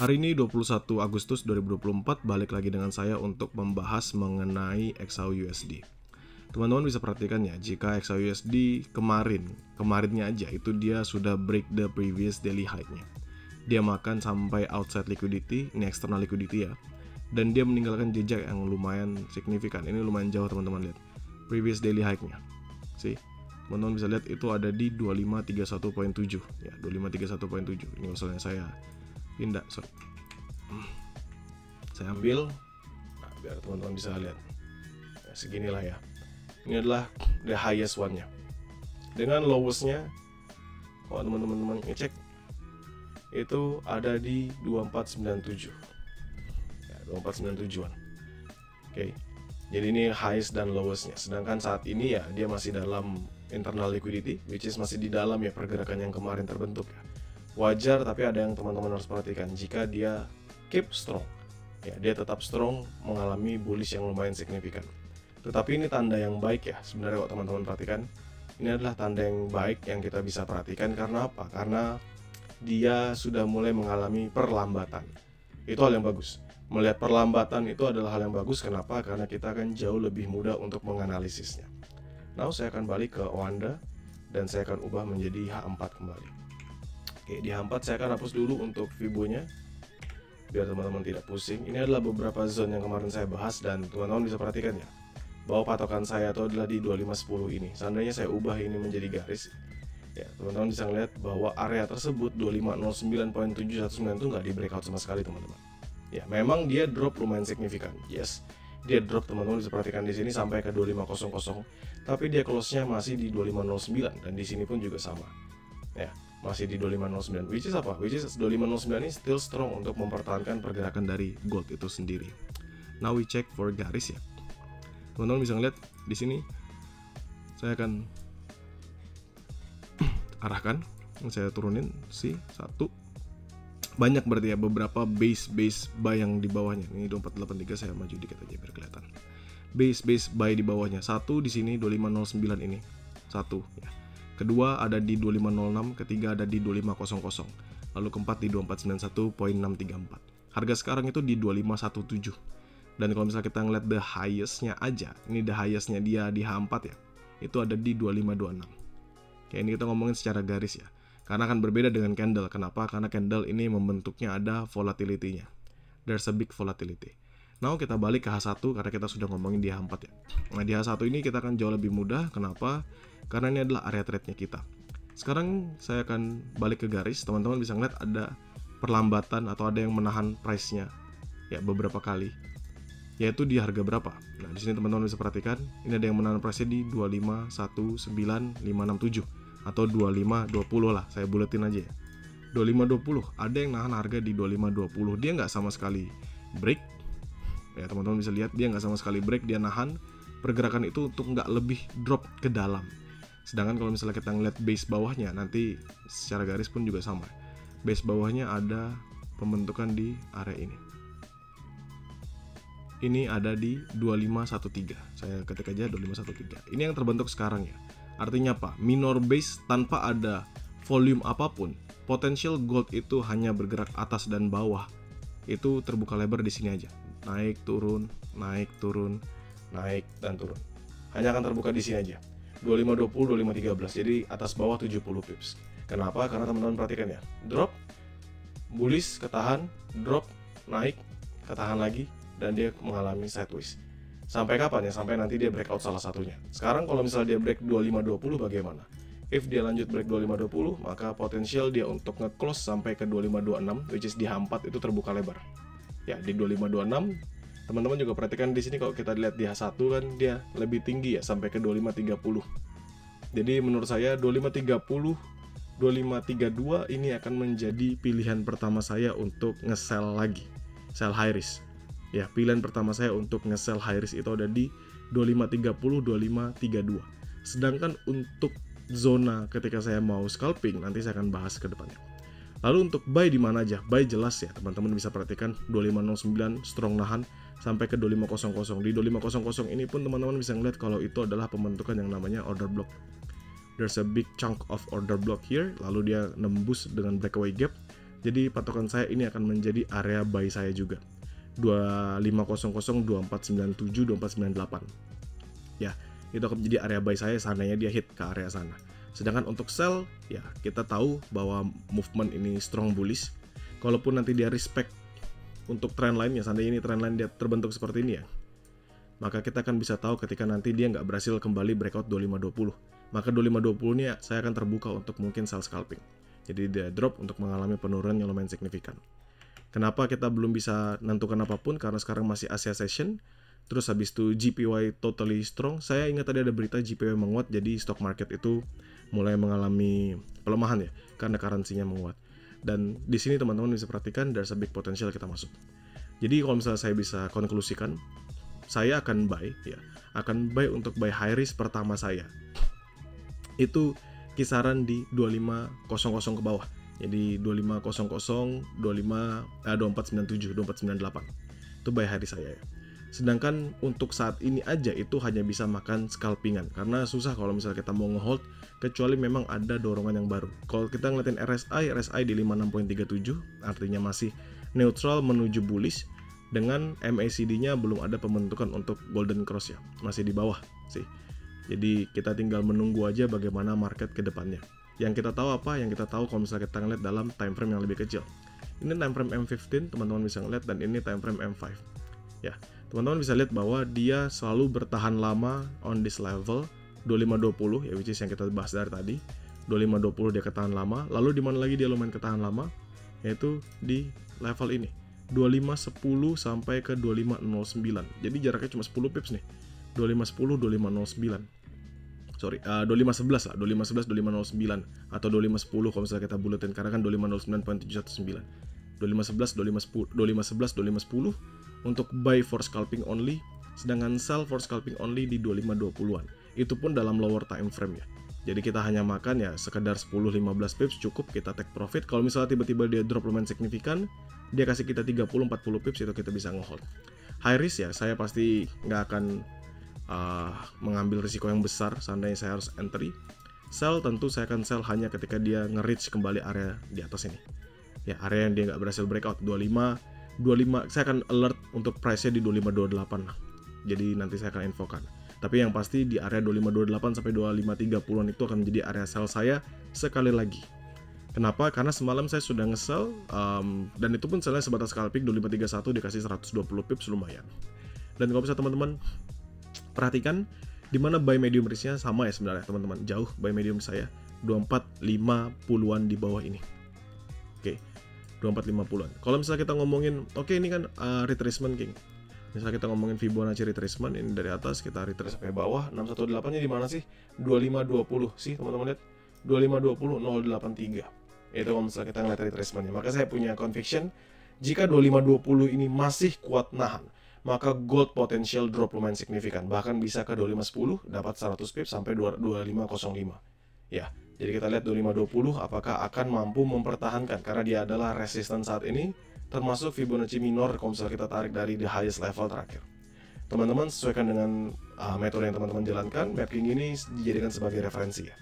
Hari ini 21 Agustus 2024 balik lagi dengan saya untuk membahas mengenai XAUUSD. Teman-teman bisa perhatikan ya, jika XAUUSD kemarinnya aja itu dia sudah break the previous daily high-nya. Dia makan sampai outside liquidity, ini external liquidity ya. Dan dia meninggalkan jejak yang lumayan signifikan. Ini lumayan jauh teman-teman lihat. Previous daily high-nya. See? Teman-teman bisa lihat itu ada di 2531.7 ya, 2531.7. Ini usulnya saya pindah, saya ambil, nah, biar teman-teman bisa lihat ya, seginilah ya. Ini adalah the highest one-nya. Dengan lowest-nya, kalau teman-teman ngecek, itu ada di 2497 ya, 2497an. Oke, jadi ini highest dan lowest-nya. Sedangkan saat ini ya dia masih dalam internal liquidity, which is masih di dalam ya pergerakan yang kemarin terbentuk ya. Wajar, tapi ada yang teman-teman harus perhatikan. Jika dia keep strong ya, dia tetap strong, mengalami bullish yang lumayan signifikan. Tetapi ini tanda yang baik ya sebenarnya kalau teman-teman perhatikan. Ini adalah tanda yang baik yang kita bisa perhatikan. Karena apa? Karena dia sudah mulai mengalami perlambatan. Itu hal yang bagus. Melihat perlambatan itu adalah hal yang bagus. Kenapa? Karena kita akan jauh lebih mudah untuk menganalisisnya. Now saya akan balik ke Oanda dan saya akan ubah menjadi H4 kembali. Oke, di H4 saya akan hapus dulu untuk Fibo-nya biar teman-teman tidak pusing. Ini adalah beberapa zone yang kemarin saya bahas dan teman-teman bisa perhatikan ya, bahwa patokan saya itu adalah di 2510 ini. Seandainya saya ubah ini menjadi garis ya, teman-teman bisa melihat bahwa area tersebut 2509.719 itu nggak di breakout sama sekali teman-teman. Ya, memang dia drop lumayan signifikan. Yes, dia drop, teman-teman bisa perhatikan di sini sampai ke 2500, tapi dia close-nya masih di 2509 dan di sini pun juga sama. Ya, masih di 2509, which is apa? Which is 2509 ini still strong untuk mempertahankan pergerakan dari gold itu sendiri. Now we check for garis ya. Teman-teman bisa ngeliat di sini. Saya akan arahkan, saya turunin si satu. Banyak berarti ya beberapa base buy yang di bawahnya. Ini 2483, saya maju dikit aja biar kelihatan. Base buy di bawahnya. Satu di sini 2509 ini. Satu ya. Kedua ada di 2506, ketiga ada di 2500, lalu keempat di 2491.634. Harga sekarang itu di 2517. Dan kalau misalnya kita ngeliat the highest-nya aja, ini the highest-nya dia di H4 ya, itu ada di 2526. Kayak ini kita ngomongin secara garis ya. Karena akan berbeda dengan candle. Kenapa? Karena candle ini membentuknya ada volatility-nya. There's a big volatility. Now kita balik ke H1 karena kita sudah ngomongin di H4 ya. Nah di H1 ini kita akan jauh lebih mudah. Kenapa? Karena ini adalah area trade-nya kita. Sekarang saya akan balik ke garis. Teman-teman bisa ngeliat ada perlambatan atau ada yang menahan price-nya ya beberapa kali. Yaitu di harga berapa? Nah di sini teman-teman bisa perhatikan. Ini ada yang menahan price-nya di 2519567 atau 2520 lah. Saya buletin aja ya. 2520. Ada yang nahan harga di 2520. Dia nggak sama sekali break. Ya teman-teman bisa lihat dia nggak sama sekali break. Dia nahan pergerakan itu untuk nggak lebih drop ke dalam. Sedangkan kalau misalnya kita ngeliat base bawahnya, nanti secara garis pun juga sama. Base bawahnya ada pembentukan di area ini. Ini ada di 2513. Saya ketik aja 2513. Ini yang terbentuk sekarang ya. Artinya apa? Minor base tanpa ada volume apapun. Potential gold itu hanya bergerak atas dan bawah. Itu terbuka lebar di sini aja. Naik, turun, naik, turun, naik, dan turun. Hanya akan terbuka di sini aja. 2520, 2513. Jadi atas bawah 70 pips. Kenapa? Karena teman-teman perhatikan ya. Drop, bullish, ketahan, drop, naik, ketahan lagi, dan dia mengalami sideways. Sampai kapan ya? Sampai nanti dia breakout salah satunya. Sekarang kalau misalnya dia break 2520 bagaimana? If dia lanjut break 2520, maka potensial dia untuk nge-close sampai ke 2526, which is di H4 itu terbuka lebar. Ya, di 2526. Teman-teman juga perhatikan di sini kalau kita lihat di H1 kan dia lebih tinggi ya sampai ke 2530. Jadi menurut saya 2530, 2532 ini akan menjadi pilihan pertama saya untuk nge-sell lagi. Sell high risk. Ya, pilihan pertama saya untuk nge-sell high risk itu ada di 2530, 2532. Sedangkan untuk zona ketika saya mau scalping nanti saya akan bahas ke depannya. Lalu untuk buy di mana aja? Buy jelas ya, teman-teman bisa perhatikan 2509 strong nahan sampai ke 2500. Di 2500 ini pun teman-teman bisa ngeliat kalau itu adalah pembentukan yang namanya order block. There's a big chunk of order block here, lalu dia nembus dengan breakaway gap Jadi patokan saya ini akan menjadi area buy saya juga. 2500, 2497, 2498. Ya, itu akan menjadi area buy saya seandainya dia hit ke area sana. Sedangkan untuk sell, ya kita tahu bahwa movement ini strong bullish. Kalaupun nanti dia respect untuk trend line, ya seandainya ini trend line dia terbentuk seperti ini ya, maka kita akan bisa tahu ketika nanti dia nggak berhasil kembali breakout 2520. Maka 2520 ini saya akan terbuka untuk mungkin sell scalping. Jadi dia drop untuk mengalami penurunan yang lumayan signifikan. Kenapa kita belum bisa menentukan apapun? Karena sekarang masih Asia session. Terus habis itu JPY totally strong. Saya ingat tadi ada berita JPY menguat, jadi stock market itu mulai mengalami pelemahan ya, karena currency-nya menguat. Dan di sini teman-teman bisa perhatikan there's a big potential kita masuk. Jadi kalau misalnya saya bisa konklusikan, saya akan buy ya, akan buy untuk buy high risk pertama saya. Itu kisaran di 2500 ke bawah. Jadi 2500, 2497, 2498. Itu buy high risk saya ya. Sedangkan untuk saat ini aja itu hanya bisa makan scalpingan, karena susah kalau misalnya kita mau ngehold kecuali memang ada dorongan yang baru. Kalau kita ngeliatin RSI di 56.37 artinya masih neutral menuju bullish, dengan MACD-nya belum ada pembentukan untuk golden cross ya, masih di bawah sih. Jadi kita tinggal menunggu aja bagaimana market ke depannya. Yang kita tahu apa? Yang kita tahu kalau misalnya kita ngeliat dalam time frame yang lebih kecil. Ini time frame M15 teman-teman bisa ngeliat, dan ini time frame M5 ya. Teman-teman bisa lihat bahwa dia selalu bertahan lama on this level 2520 ya, which is yang kita bahas dari tadi. 2520 dia ketahan lama, lalu di mana lagi dia lumayan ketahan lama, yaitu di level ini 2510 sampai ke 2509. Jadi jaraknya cuma 10 pips nih. 2510, 2509. Sorry, 2511 lah, 2511, 2509 atau 2510 kalau misalnya kita buletin, karena kan 2509.719. 2511, 2511, 2510 untuk buy for scalping only, sedangkan sell for scalping only di 2520-an. Itu pun dalam lower time frame ya. Jadi kita hanya makan ya sekedar 10-15 pips cukup, kita take profit. Kalau misalnya tiba-tiba dia drop lumayan signifikan, dia kasih kita 30-40 pips, itu kita bisa nge-hold. High risk ya, saya pasti nggak akan mengambil risiko yang besar seandainya saya harus entry. Sell tentu saya akan sell hanya ketika dia nge-reach kembali area di atas ini. Ya, area yang dia nggak berhasil breakout 25 saya akan alert untuk price-nya di 2528 lah. Jadi nanti saya akan infokan. Tapi yang pasti di area 2528 sampai 2530-an itu akan menjadi area sell saya sekali lagi. Kenapa? Karena semalam saya sudah nge-sell dan itu pun selnya sebatas scalping 2531 dikasih 120 pips lumayan. Dan kalau bisa teman-teman perhatikan di mana buy medium risk-nya sama ya sebenarnya teman-teman. Jauh buy medium saya 2450-an di bawah ini. Oke. 2450-an. Kalau misalnya kita ngomongin, oke ini kan retracement king. Misalnya kita ngomongin Fibonacci retracement, ini dari atas kita retrace sampai bawah. 618-nya di mana sih? 2520 sih teman-teman lihat. 2520 083. Itu kalau misalnya kita ngeliat retracement-nya. Maka saya punya conviction jika 2520 ini masih kuat nahan, maka gold potential drop lumayan signifikan. Bahkan bisa ke 2510 dapat 100 pips sampai 2505. Ya. Jadi kita lihat 2520 apakah akan mampu mempertahankan, karena dia adalah resisten saat ini, termasuk Fibonacci minor kalau misalnya kita tarik dari the highest level terakhir. Teman-teman sesuaikan dengan metode yang teman-teman jalankan. Mapping ini dijadikan sebagai referensi ya.